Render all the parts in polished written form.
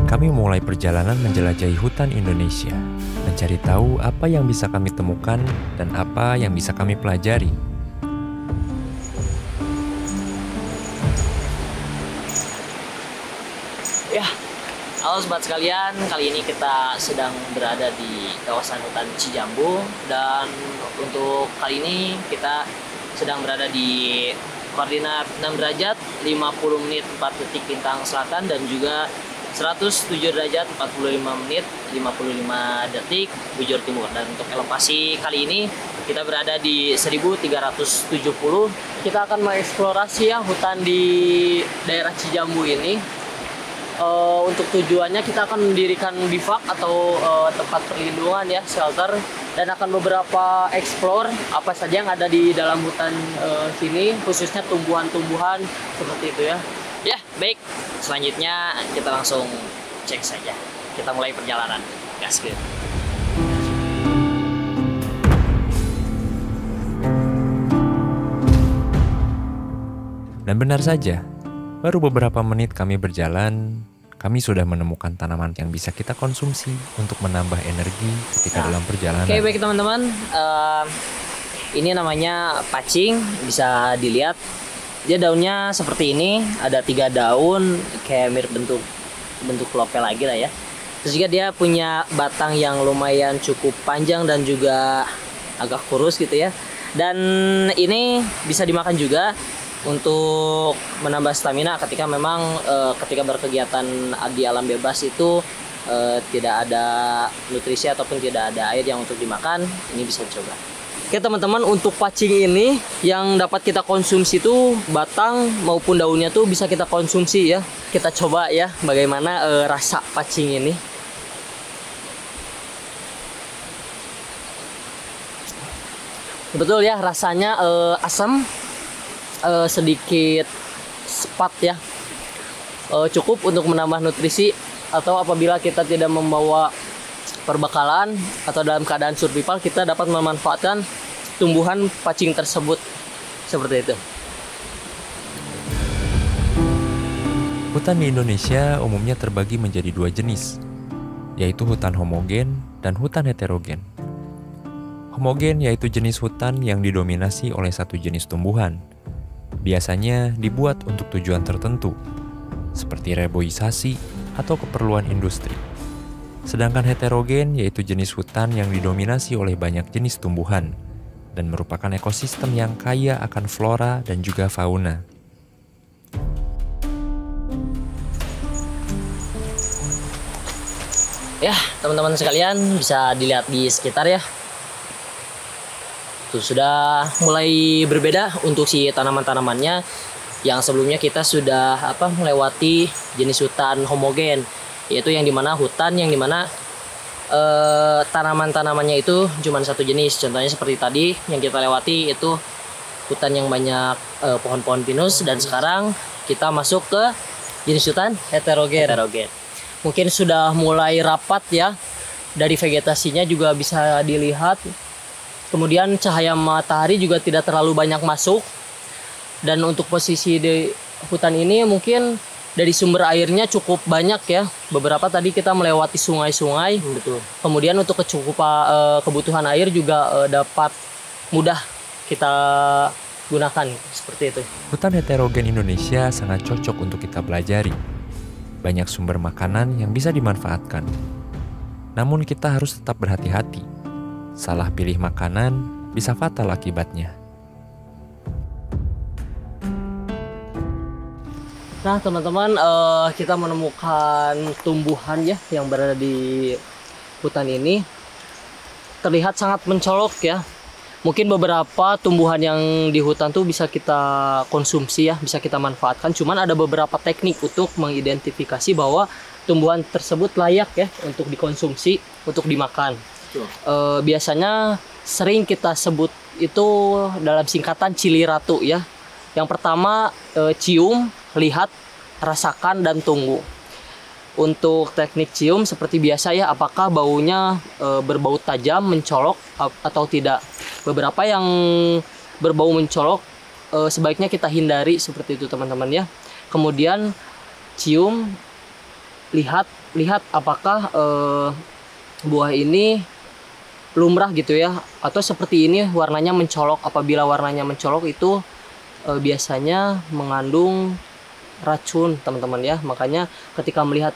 kami mulai perjalanan menjelajahi hutan Indonesia, mencari tahu apa yang bisa kami temukan dan apa yang bisa kami pelajari. Ya, halo sobat sekalian, kali ini kita sedang berada di kawasan hutan Cijambu, dan untuk kali ini kita sedang berada di koordinat 6 derajat 50 menit 4 detik Lintang Selatan dan juga 107 derajat 45 menit 55 detik bujur timur. Dan untuk elevasi kali ini kita berada di 1370. Kita akan mengeksplorasi ya hutan di daerah Cijambu ini. Untuk tujuannya kita akan mendirikan bivak atau tempat perlindungan ya, shelter, dan akan beberapa explore apa saja yang ada di dalam hutan sini, khususnya tumbuhan-tumbuhan seperti itu ya. Ya, baik. Selanjutnya kita langsung cek saja. Kita mulai perjalanan. Gaskeun. Dan benar saja, baru beberapa menit kami berjalan, kami sudah menemukan tanaman yang bisa kita konsumsi untuk menambah energi ketika dalam perjalanan. Oke, baik teman-teman. Ini namanya pacing, bisa dilihat. Dia daunnya seperti ini, ada 3 daun, kayak mirip bentuk klope lagi lah ya. Terus juga dia punya batang yang lumayan cukup panjang dan juga agak kurus gitu ya. Dan ini bisa dimakan juga untuk menambah stamina ketika memang ketika berkegiatan di alam bebas itu tidak ada nutrisi ataupun tidak ada air yang untuk dimakan. Ini bisa dicoba. Oke teman-teman, untuk pacing ini yang dapat kita konsumsi itu batang maupun daunnya tuh bisa kita konsumsi ya. Kita coba ya bagaimana rasa pacing ini. Betul ya, rasanya asam, sedikit sepat ya. Cukup untuk menambah nutrisi, atau apabila kita tidak membawa perbekalan atau dalam keadaan survival, kita dapat memanfaatkan tumbuhan pacing tersebut seperti itu. Hutan di Indonesia umumnya terbagi menjadi 2 jenis, yaitu hutan homogen dan hutan heterogen. Homogen yaitu jenis hutan yang didominasi oleh satu jenis tumbuhan. Biasanya dibuat untuk tujuan tertentu, seperti reboisasi atau keperluan industri. Sedangkan heterogen yaitu jenis hutan yang didominasi oleh banyak jenis tumbuhan dan merupakan ekosistem yang kaya akan flora dan juga fauna. Ya, teman-teman sekalian, bisa dilihat di sekitar ya. Tuh, sudah mulai berbeda untuk si tanaman-tanamannya. Yang sebelumnya kita sudah melewati jenis hutan homogen, yaitu yang dimana hutan yang dimana tanaman-tanamannya itu cuma satu jenis. Contohnya seperti tadi yang kita lewati itu hutan yang banyak pohon-pohon pinus, dan sekarang kita masuk ke jenis hutan heterogen. Mungkin sudah mulai rapat ya, dari vegetasinya juga bisa dilihat. Kemudian cahaya matahari juga tidak terlalu banyak masuk. Dan untuk posisi di hutan ini mungkin dari sumber airnya cukup banyak ya. Beberapa tadi kita melewati sungai-sungai. Betul. Kemudian untuk kebutuhan air juga dapat mudah kita gunakan seperti itu. Hutan heterogen Indonesia sangat cocok untuk kita pelajari. Banyak sumber makanan yang bisa dimanfaatkan. Namun kita harus tetap berhati-hati. Salah pilih makanan bisa fatal akibatnya. Nah teman-teman, kita menemukan tumbuhan ya yang berada di hutan ini. Terlihat sangat mencolok ya. Mungkin beberapa tumbuhan yang di hutan tuh bisa kita konsumsi ya, bisa kita manfaatkan. Cuman ada beberapa teknik untuk mengidentifikasi bahwa tumbuhan tersebut layak ya untuk dikonsumsi, untuk dimakan. Biasanya sering kita sebut itu dalam singkatan cili ratu ya. Yang pertama cium, lihat, rasakan, dan tunggu. Untuk teknik cium seperti biasa ya, apakah baunya berbau tajam, mencolok atau tidak. Beberapa yang berbau mencolok sebaiknya kita hindari seperti itu teman-teman ya. Kemudian cium, lihat apakah buah ini lumrah gitu ya, atau seperti ini warnanya mencolok. Apabila warnanya mencolok itu biasanya mengandung racun teman-teman ya. Makanya ketika melihat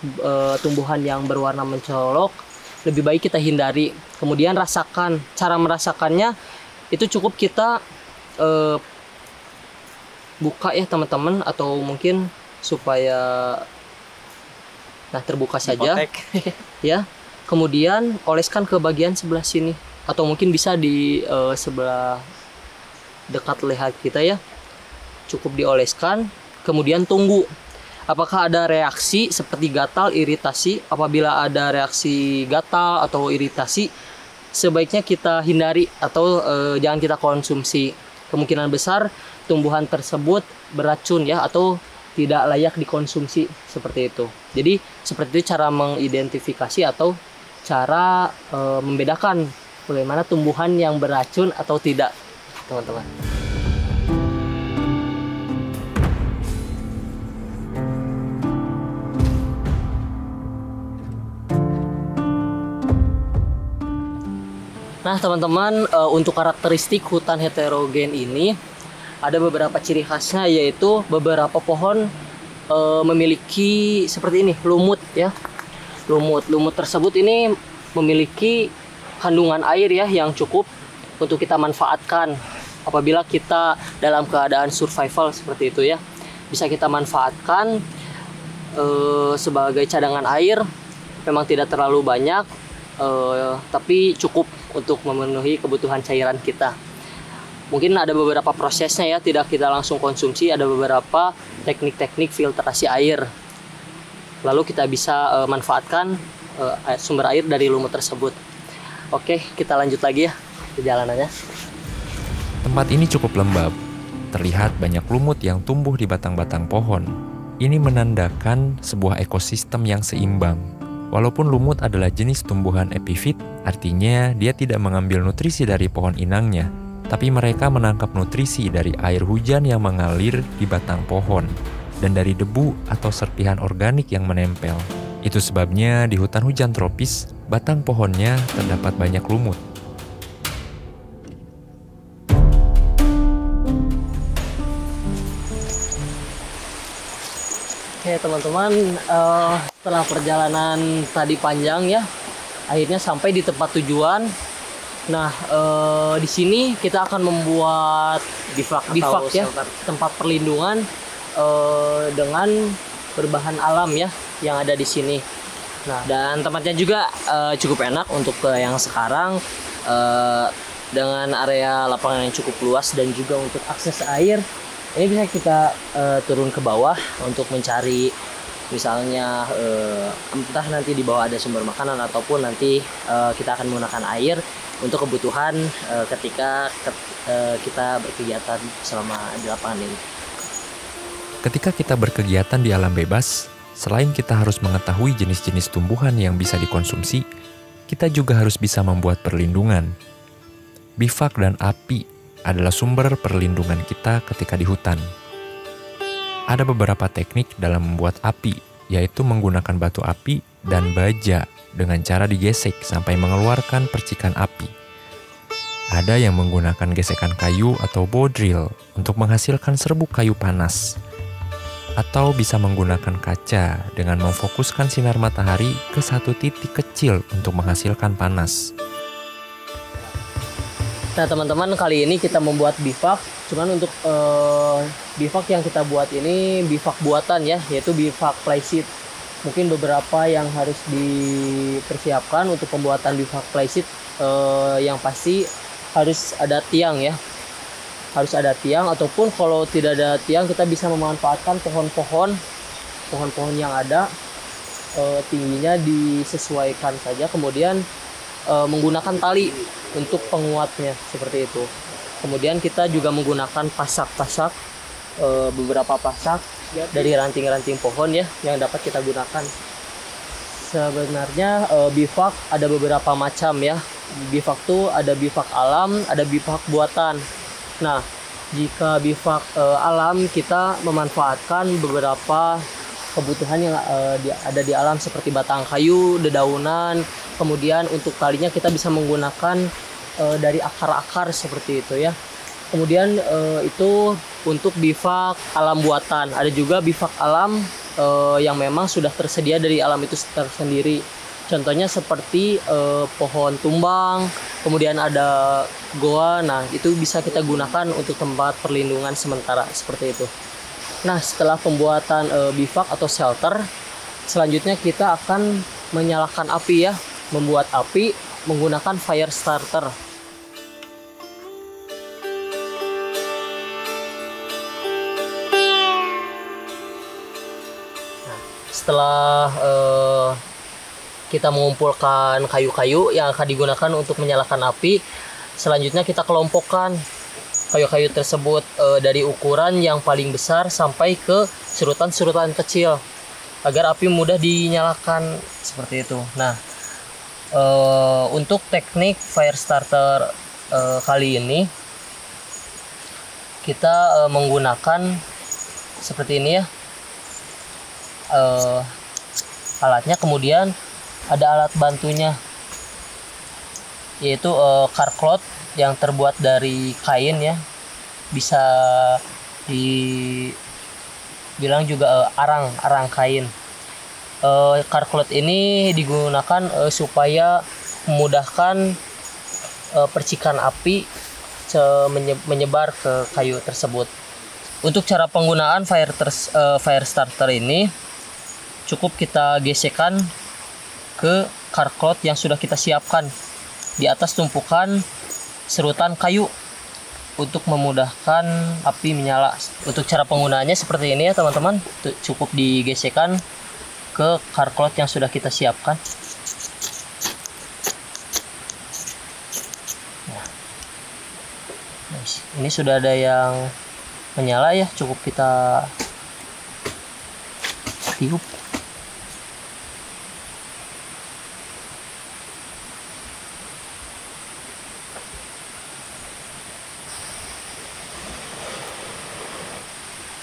tumbuhan yang berwarna mencolok, lebih baik kita hindari. Kemudian rasakan, cara merasakannya itu cukup kita buka ya teman-teman, atau mungkin supaya terbuka saja ya. Kemudian oleskan ke bagian sebelah sini, atau mungkin bisa di sebelah dekat leher kita ya. Cukup dioleskan, kemudian tunggu apakah ada reaksi seperti gatal, iritasi. Apabila ada reaksi gatal atau iritasi, sebaiknya kita hindari atau jangan kita konsumsi. Kemungkinan besar tumbuhan tersebut beracun ya, atau tidak layak dikonsumsi, seperti itu. Jadi seperti itu cara mengidentifikasi atau cara membedakan bagaimana tumbuhan yang beracun atau tidak, teman-teman. Nah teman-teman, untuk karakteristik hutan heterogen ini ada beberapa ciri khasnya, yaitu beberapa pohon memiliki seperti ini, lumut ya. Lumut tersebut ini memiliki kandungan air ya yang cukup untuk kita manfaatkan apabila kita dalam keadaan survival seperti itu ya. Bisa kita manfaatkan sebagai cadangan air. Memang tidak terlalu banyak, tapi cukup untuk memenuhi kebutuhan cairan kita. Mungkin ada beberapa prosesnya ya, tidak kita langsung konsumsi. Ada beberapa teknik-teknik filtrasi air. Lalu kita bisa manfaatkan sumber air dari lumut tersebut. Oke, kita lanjut lagi ya perjalanannya. Tempat ini cukup lembab. Terlihat banyak lumut yang tumbuh di batang-batang pohon. Ini menandakan sebuah ekosistem yang seimbang. Walaupun lumut adalah jenis tumbuhan epifit, artinya dia tidak mengambil nutrisi dari pohon inangnya, tapi mereka menangkap nutrisi dari air hujan yang mengalir di batang pohon dan dari debu atau serpihan organik yang menempel. Itu sebabnya di hutan hujan tropis, batang pohonnya terdapat banyak lumut. Oke teman-teman, setelah perjalanan tadi panjang ya, akhirnya sampai di tempat tujuan. Nah, di sini kita akan membuat bivak ya, tempat perlindungan dengan berbahan alam ya yang ada di sini. Nah, dan tempatnya juga cukup enak untuk yang sekarang, dengan area lapangan yang cukup luas dan juga untuk akses air. Ini bisa kita turun ke bawah untuk mencari, misalnya entah nanti di bawah ada sumber makanan ataupun nanti kita akan menggunakan air untuk kebutuhan ketika kita berkegiatan selama di lapangan ini. Ketika kita berkegiatan di alam bebas, selain kita harus mengetahui jenis-jenis tumbuhan yang bisa dikonsumsi, kita juga harus bisa membuat perlindungan. Bivak dan api adalah sumber perlindungan kita ketika di hutan. Ada beberapa teknik dalam membuat api, yaitu menggunakan batu api dan baja dengan cara digesek sampai mengeluarkan percikan api. Ada yang menggunakan gesekan kayu atau bodril untuk menghasilkan serbuk kayu panas. Atau bisa menggunakan kaca dengan memfokuskan sinar matahari ke satu titik kecil untuk menghasilkan panas. Nah teman-teman, kali ini kita membuat bivak. Cuman untuk bivak yang kita buat ini bivak buatan ya, yaitu bivak plyseed. Mungkin beberapa yang harus dipersiapkan untuk pembuatan bivak plyseed. Yang pasti harus ada tiang ya. Harus ada tiang, ataupun kalau tidak ada tiang kita bisa memanfaatkan pohon-pohon yang ada, tingginya disesuaikan saja, kemudian menggunakan tali untuk penguatnya seperti itu. Kemudian kita juga menggunakan pasak-pasak, beberapa pasak dari ranting-ranting pohon ya yang dapat kita gunakan. Sebenarnya bivak ada beberapa macam ya. Bivak tuh ada bivak alam, ada bivak buatan. Nah, jika bivak alam kita memanfaatkan beberapa kebutuhan yang ada di alam seperti batang kayu, dedaunan. Kemudian untuk talinya kita bisa menggunakan dari akar-akar seperti itu ya. Kemudian itu untuk bivak alam buatan. Ada juga bivak alam yang memang sudah tersedia dari alam itu tersendiri. Contohnya seperti pohon tumbang, kemudian ada goa. Nah, itu bisa kita gunakan untuk tempat perlindungan sementara seperti itu. Nah, setelah pembuatan bivak atau shelter, selanjutnya kita akan menyalakan api ya, membuat api menggunakan fire starter. Nah, setelah kita mengumpulkan kayu-kayu yang akan digunakan untuk menyalakan api, selanjutnya kita kelompokkan kayu-kayu tersebut dari ukuran yang paling besar sampai ke surutan-surutan kecil agar api mudah dinyalakan seperti itu. Nah, untuk teknik fire starter kali ini kita menggunakan seperti ini ya, alatnya. Kemudian ada alat bantunya, yaitu karklot yang terbuat dari kain ya, bisa dibilang juga arang kain. Karklot ini digunakan supaya memudahkan percikan api menyebar ke kayu tersebut. Untuk cara penggunaan fire starter ini, cukup kita gesekkan ke karklot yang sudah kita siapkan di atas tumpukan serutan kayu untuk memudahkan api menyala. Untuk cara penggunaannya seperti ini ya teman-teman, cukup digesekkan ke karklot yang sudah kita siapkan. Nah, ini sudah ada yang menyala ya, cukup kita tiup.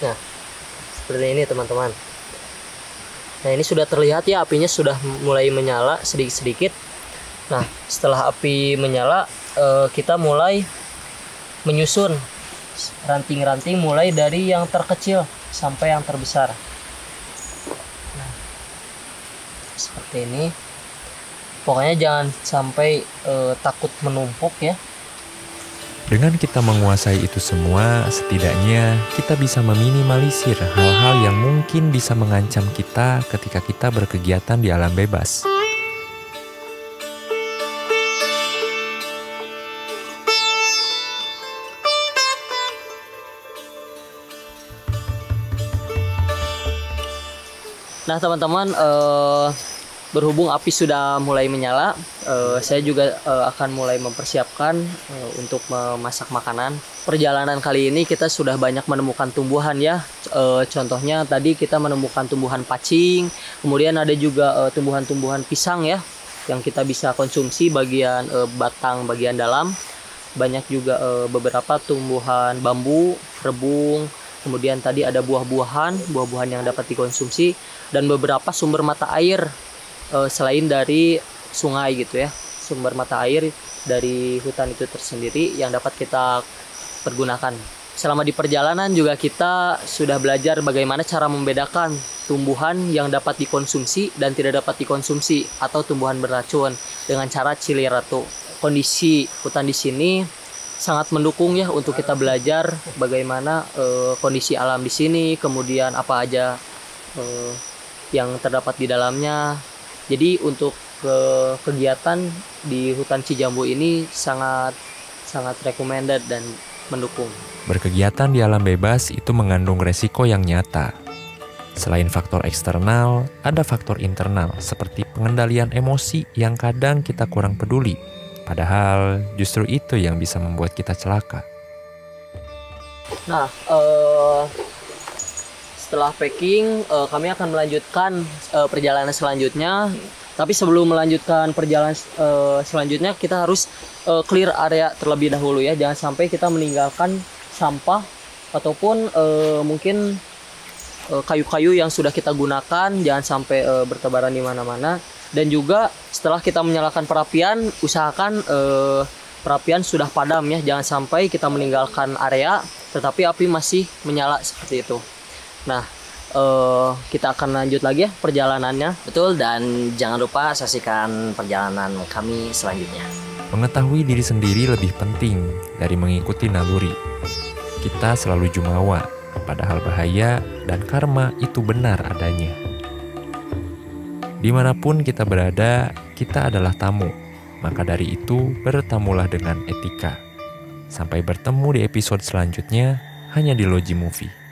Nah, seperti ini teman-teman. Nah, ini sudah terlihat ya, apinya sudah mulai menyala sedikit-sedikit. Nah, setelah api menyala, kita mulai menyusun ranting-ranting mulai dari yang terkecil sampai yang terbesar. Nah, seperti ini. Pokoknya jangan sampai takut menumpuk ya. Dengan kita menguasai itu semua, setidaknya kita bisa meminimalisir hal-hal yang mungkin bisa mengancam kita ketika kita berkegiatan di alam bebas. Nah teman-teman, berhubung api sudah mulai menyala, saya juga akan mulai mempersiapkan untuk memasak makanan. Perjalanan kali ini kita sudah banyak menemukan tumbuhan ya. Contohnya tadi kita menemukan tumbuhan pacing, kemudian ada juga tumbuhan-tumbuhan pisang ya, yang kita bisa konsumsi bagian batang bagian dalam. Banyak juga beberapa tumbuhan bambu, rebung, kemudian tadi ada buah-buahan yang dapat dikonsumsi, dan beberapa sumber mata air selain dari sungai gitu ya, sumber mata air dari hutan itu tersendiri yang dapat kita pergunakan. Selama di perjalanan juga kita sudah belajar bagaimana cara membedakan tumbuhan yang dapat dikonsumsi dan tidak dapat dikonsumsi atau tumbuhan beracun dengan cara Ciliratu. Kondisi hutan di sini sangat mendukung ya untuk kita belajar bagaimana kondisi alam di sini, kemudian apa aja yang terdapat di dalamnya. Jadi untuk kegiatan di hutan Cijambu ini sangat recommended dan mendukung. Berkegiatan di alam bebas itu mengandung resiko yang nyata. Selain faktor eksternal, ada faktor internal seperti pengendalian emosi yang kadang kita kurang peduli. Padahal justru itu yang bisa membuat kita celaka. Nah, setelah packing, kami akan melanjutkan perjalanan selanjutnya. Tapi sebelum melanjutkan perjalanan selanjutnya, kita harus clear area terlebih dahulu ya. Jangan sampai kita meninggalkan sampah ataupun mungkin kayu-kayu yang sudah kita gunakan jangan sampai bertebaran di mana-mana. Dan juga setelah kita menyalakan perapian, usahakan perapian sudah padam ya, jangan sampai kita meninggalkan area tetapi api masih menyala seperti itu. Nah, kita akan lanjut lagi ya perjalanannya. Betul, dan jangan lupa saksikan perjalanan kami selanjutnya. Mengetahui diri sendiri lebih penting dari mengikuti naluri. Kita selalu jumawa, padahal bahaya dan karma itu benar adanya. Dimanapun kita berada, kita adalah tamu. Maka dari itu, bertamulah dengan etika. Sampai bertemu di episode selanjutnya, hanya di Logi Movie.